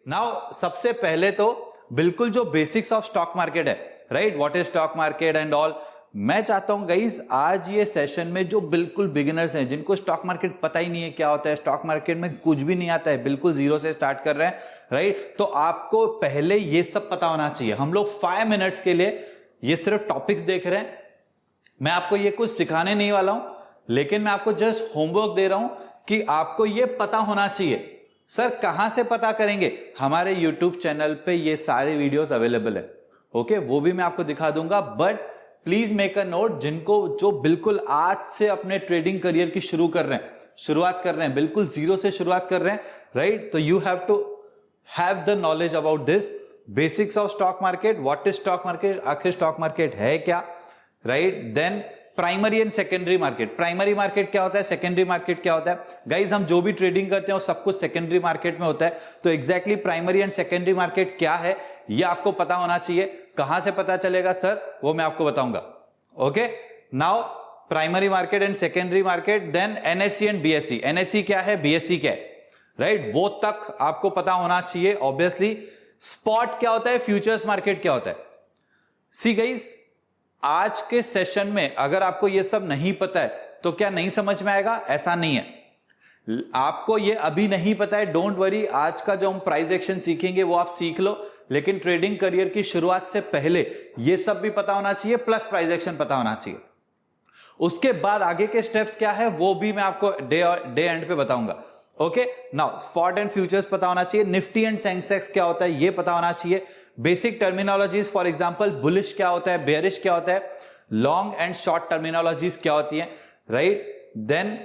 Now सबसे पहले तो बिल्कुल जो बेसिक्स ऑफ स्टॉक मार्केट है, right, what is stock market and all, मैं चाहता हूं गाइस आज ये सेशन में जो बिल्कुल बिगिनर्स हैं, जिनको स्टॉक मार्केट पता ही नहीं है क्या होता है, स्टॉक मार्केट में कुछ भी नहीं आता है, बिल्कुल जीरो से स्टार्ट कर रहे हैं, राइट, तो आपको पहले ये सब पता होना चाहिए। हम लोग 5 मिनट्स के लिए ये सिर्फ टॉपिक्स देख रहे हैं, मैं आपको ये कुछ सिखाने नहीं वाला हूं, लेकिन मैं आपको जस्ट होमवर्क दे रहा हूं कि आपको ये पता होना चाहिए। सर कहां से पता करेंगे? हमारे YouTube चैनल पे ये सारे वीडियोस अवेलेबल है, ओके, वो भी मैं आपको दिखा दूंगा। But please make a note, जिनको जो बिल्कुल आज से अपने ट्रेडिंग करियर की शुरुआत कर रहे हैं, बिल्कुल जीरो से शुरुआत कर रहे हैं, राइट, तो you have to have the knowledge about this basics of stock market, what is stock market, आखिर स्टॉक मार्केट है क्या, right, then primary and secondary market. Primary market क्या होता है, सेकेंडरी मार्केट क्या होता है? गाइज हम जो भी ट्रेडिंग करते हैं वो सब कुछ सेकेंडरी मार्केट में होता है, तो exactly primary and secondary market क्या है ये आपको पता होना चाहिए। कहां से पता चलेगा सर, वो मैं आपको बताऊंगा। Okay, now primary market and secondary market, then NSC and BSC. NSC क्या है, बीएससी क्या है, राइट, वो तक आपको पता होना चाहिए। ऑब्वियसली स्पॉट क्या होता है, फ्यूचर्स मार्केट क्या होता है। सी गाइज आज के सेशन में अगर आपको यह सब नहीं पता है तो क्या नहीं समझ में आएगा? ऐसा नहीं है। आपको यह अभी नहीं पता है, डोंट वरी, आज का जो हम प्राइस एक्शन सीखेंगे वो आप सीख लो, लेकिन ट्रेडिंग करियर की शुरुआत से पहले यह सब भी पता होना चाहिए, प्लस प्राइस एक्शन पता होना चाहिए। उसके बाद आगे के स्टेप्स क्या है वो भी मैं आपको डे एंड पे बताऊंगा। Okay, now spot and futures पता होना चाहिए, निफ्टी एंड सेंसेक्स क्या होता है ये पता होना चाहिए, basic terminologies, for example bullish क्या होता है, बेयरिश क्या होता है, लॉन्ग एंड शॉर्ट टर्मिनोलॉजीज क्या होती है, right, then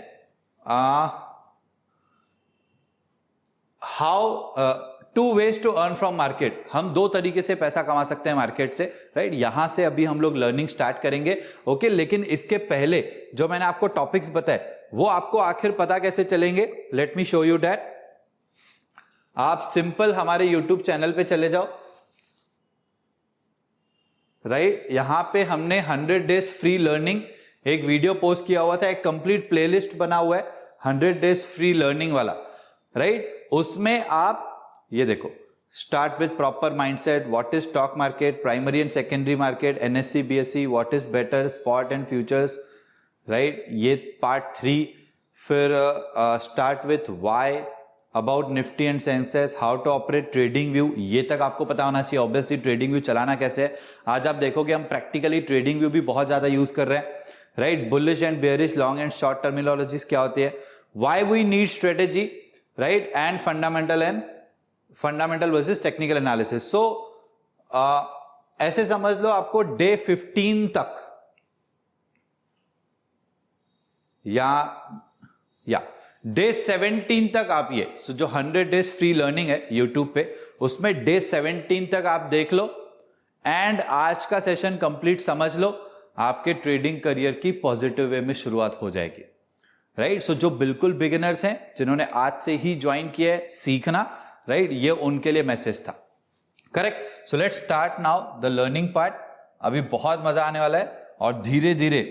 how to ways to earn from market, हम 2 तरीके से पैसा कमा सकते हैं मार्केट से, राइट, यहां से अभी हम लोग लर्निंग स्टार्ट करेंगे। ओके, लेकिन इसके पहले जो मैंने आपको टॉपिक्स बताए वो आपको आखिर पता कैसे चलेंगे, let me show you that. आप सिंपल हमारे यूट्यूब चैनल पे चले जाओ, राइट, यहां पे हमने 100 डेज फ्री लर्निंग एक वीडियो पोस्ट किया हुआ था, एक कंप्लीट प्लेलिस्ट बना हुआ है 100 डेज फ्री लर्निंग वाला, राइट, उसमें आप ये देखो, start with proper mindset, what is stock market, primary and secondary market, NSC BSC, what is better, spot and futures, right, ये पार्ट 3, फिर start with why, about Nifty and Sensex, how to operate trading view, ये तक आपको पता होना चाहिए। Obviously trading view चलाना कैसे है, आज आप देखोगे हम प्रैक्टिकली ट्रेडिंग व्यू भी बहुत ज्यादा यूज कर रहे हैं, right, bullish and bearish, long and short terminologies क्या होती है, why we need strategy, right, and fundamental versus technical analysis. So ऐसे समझ लो आपको डे 15 तक या डे 17 तक आप ये जो 100 डेज फ्री लर्निंग है यूट्यूब पे, उसमें डे 17 तक आप देख लो एंड आज का सेशन कंप्लीट समझ लो, आपके ट्रेडिंग करियर की पॉजिटिव वे में शुरुआत हो जाएगी, राइट। सो जो बिल्कुल बिगिनर्स हैं, जिन्होंने आज से ही ज्वाइन किया है सीखना, राइट, ये उनके लिए मैसेज था, correct. So let's start now the learning part. अभी बहुत मजा आने वाला है और धीरे धीरे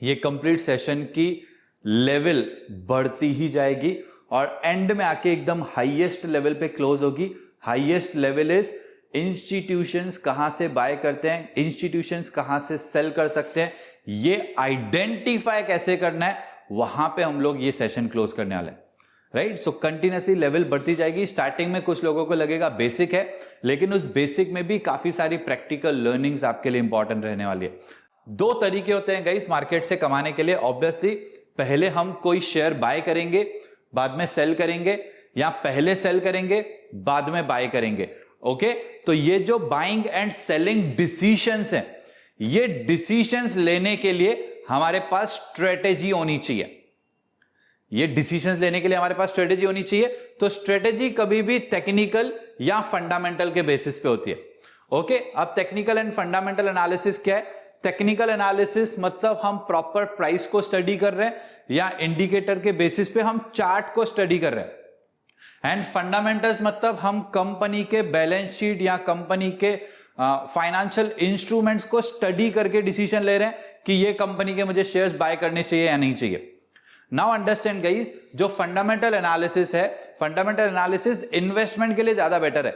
ये कंप्लीट सेशन की लेवल बढ़ती ही जाएगी और एंड में आके एकदम हाईएस्ट लेवल पे क्लोज होगी। हाईएस्ट लेवल इज इंस्टीट्यूशंस कहां से बाय करते हैं, इंस्टीट्यूशंस कहां से सेल कर सकते हैं, ये आइडेंटिफाई कैसे करना है, वहां पे हम लोग ये सेशन क्लोज करने वाले हैं, राइट। सो कंटिन्यूसली लेवल बढ़ती जाएगी। स्टार्टिंग में कुछ लोगों को लगेगा बेसिक है, लेकिन उस बेसिक में भी काफी सारी प्रैक्टिकल लर्निंग्स आपके लिए इंपॉर्टेंट रहने वाली है। 2 तरीके होते हैं गाइस मार्केट से कमाने के लिए। ऑब्वियसली पहले हम कोई शेयर बाय करेंगे, बाद में सेल करेंगे, या पहले सेल करेंगे बाद में बाय करेंगे, ओके। तो ये जो बाइंग एंड सेलिंग डिसीजंस हैं, ये डिसीजंस लेने के लिए हमारे पास स्ट्रेटेजी होनी चाहिए। ये डिसीजंस लेने के लिए हमारे पास स्ट्रेटेजी होनी चाहिए। तो स्ट्रेटेजी कभी भी टेक्निकल या फंडामेंटल के बेसिस पे होती है, ओके। अब टेक्निकल एंड फंडामेंटल एनालिसिस क्या है? टेक्निकल एनालिसिस मतलब हम प्रॉपर प्राइस को स्टडी कर रहे हैं या इंडिकेटर के बेसिस पे हम चार्ट को स्टडी कर रहे हैं। एंड फंडामेंटल्स मतलब हम कंपनी के बैलेंस शीट या कंपनी के फाइनेंशियल इंस्ट्रूमेंट्स को स्टडी करके डिसीजन ले रहे हैं कि ये कंपनी के मुझे शेयर्स बाय करने चाहिए या नहीं चाहिए। नाउ अंडरस्टैंड गाइस, जो फंडामेंटल एनालिसिस है, फंडामेंटल एनालिसिस इन्वेस्टमेंट के लिए ज्यादा बेटर है,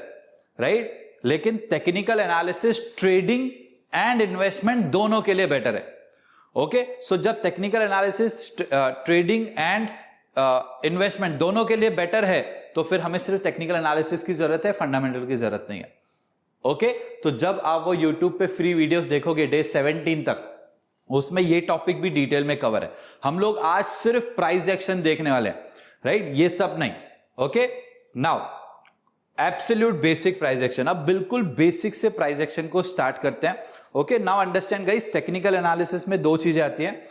राइट? लेकिन technical analysis trading and investment दोनों के लिए बेटर है। ओके, सो जब technical analysis trading and investment दोनों के लिए बेटर है, तो फिर हमें सिर्फ टेक्निकल एनालिसिस की जरूरत है, फंडामेंटल की जरूरत नहीं है। ओके, तो जब आप वो YouTube पे फ्री वीडियोस देखोगे डे 17 तक, उसमें ये टॉपिक भी डिटेल में कवर है। हम लोग आज सिर्फ प्राइस एक्शन देखने वाले हैं, राइट? ये सब नहीं। Okay, now absolute basic price action. अब बिल्कुल बेसिक से प्राइस एक्शन को स्टार्ट करते हैं। Okay, now understand guys, technical analysis में दो चीजें आती हैं,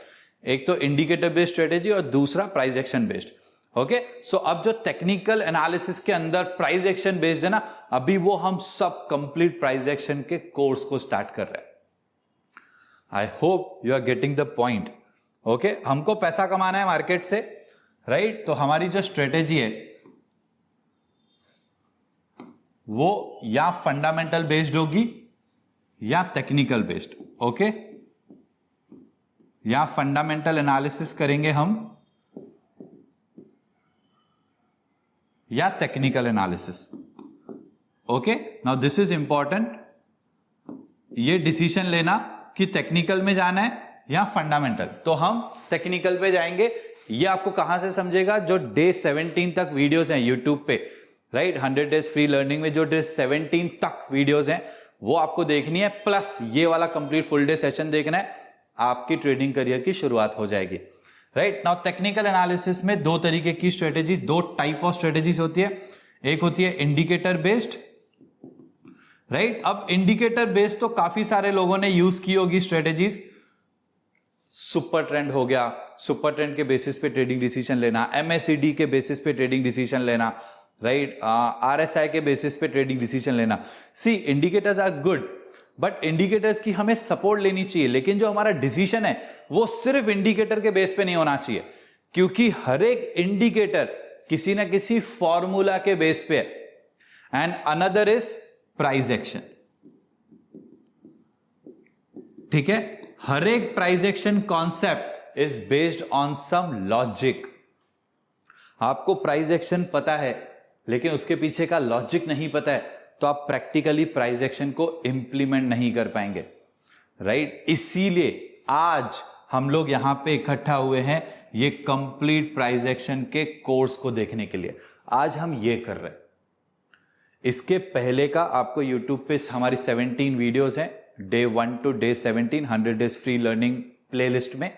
एक तो इंडिकेटर बेस्ड स्ट्रेटेजी और दूसरा प्राइस एक्शन बेस्ड। ओके, सो अब जो टेक्निकल एनालिसिस के अंदर प्राइस एक्शन बेस्ड है ना, अभी वो हम सब कंप्लीट प्राइस एक्शन के कोर्स को स्टार्ट कर रहे हैं। I hope you are getting the point. Okay, हमको पैसा कमाना है मार्केट से, राइट? तो हमारी जो स्ट्रेटेजी है वो या फंडामेंटल बेस्ड होगी या टेक्निकल बेस्ड। ओके, या फंडामेंटल एनालिसिस करेंगे हम या technical analysis. Okay, now this is important, ये डिसीजन लेना कि टेक्निकल में जाना है या फंडामेंटल। तो हम टेक्निकल पे जाएंगे। ये आपको कहां से समझेगा? जो डे 17 तक वीडियोस हैं यूट्यूब पे, राइट? 100 डेज फ्री लर्निंग में जो डे 17 तक वीडियोस हैं वो आपको देखनी है, प्लस ये वाला कंप्लीट फुल डे सेशन देखना है, आपकी ट्रेडिंग करियर की शुरुआत हो जाएगी, राइट? नाउ टेक्निकल एनालिसिस में दो तरीके की स्ट्रेटेजीज, दो टाइप ऑफ स्ट्रेटेजीज होती है। एक होती है इंडिकेटर बेस्ड, राइट? अब इंडिकेटर बेस्ड तो काफी सारे लोगों ने यूज की होगी स्ट्रेटेजीज। सुपर ट्रेंड हो गया, सुपर ट्रेंड के बेसिस पे ट्रेडिंग डिसीजन लेना, MACD के बेसिस पे ट्रेडिंग डिसीजन लेना, राइट? RSI के बेसिस पे ट्रेडिंग डिसीजन लेना। See, indicators are good, but indicators की हमें सपोर्ट लेनी चाहिए, लेकिन जो हमारा डिसीजन है वो सिर्फ इंडिकेटर के बेस पे नहीं होना चाहिए, क्योंकि हर एक इंडिकेटर किसी ना किसी फॉर्मूला के बेस पे है। And another is price action, ठीक है? हर एक price action concept is based on some logic. आपको प्राइस एक्शन पता है लेकिन उसके पीछे का लॉजिक नहीं पता है, तो आप प्रैक्टिकली प्राइस एक्शन को इंप्लीमेंट नहीं कर पाएंगे, राइट? इसीलिए आज हम लोग यहां पे इकट्ठा हुए हैं ये कंप्लीट प्राइस एक्शन के कोर्स को देखने के लिए। आज हम ये कर रहे हैं। इसके पहले का आपको YouTube पे हमारी 17 वीडियोस हैं, day 1 to day 17, 100 days free learning playlist में,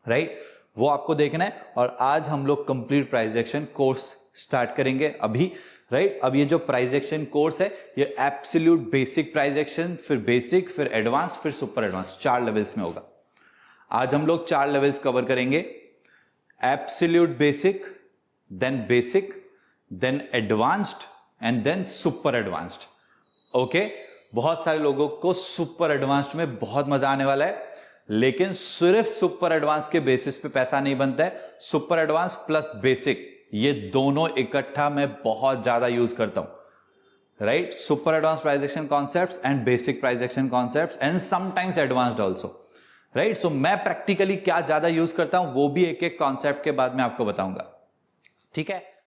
राइट? वो आपको देखना है। और आज हम लोग complete price action course start करेंगे अभी, राइट? अब ये जो प्राइस एक्शन कोर्स है ये एब्सोल्यूट बेसिक प्राइस एक्शन, फिर बेसिक, फिर एडवांस, फिर सुपर एडवांस, 4 लेवल्स में होगा। आज हम लोग 4 लेवल्स कवर करेंगे, absolute basic, then advanced and then super advanced. Okay, बहुत सारे लोगों को सुपर एडवांस्ड में बहुत मजा आने वाला है, लेकिन सिर्फ सुपर एडवांस के बेसिस पे पैसा नहीं बनता है। सुपर एडवांस प्लस बेसिक, ये दोनों इकट्ठा मैं बहुत ज्यादा यूज करता हूं, right? Super advance price action concepts and basic price action concepts and sometimes advanced also, right? So मैं प्रैक्टिकली क्या ज्यादा यूज करता हूं वो भी एक एक कॉन्सेप्ट के बाद में आपको बताऊंगा, ठीक है?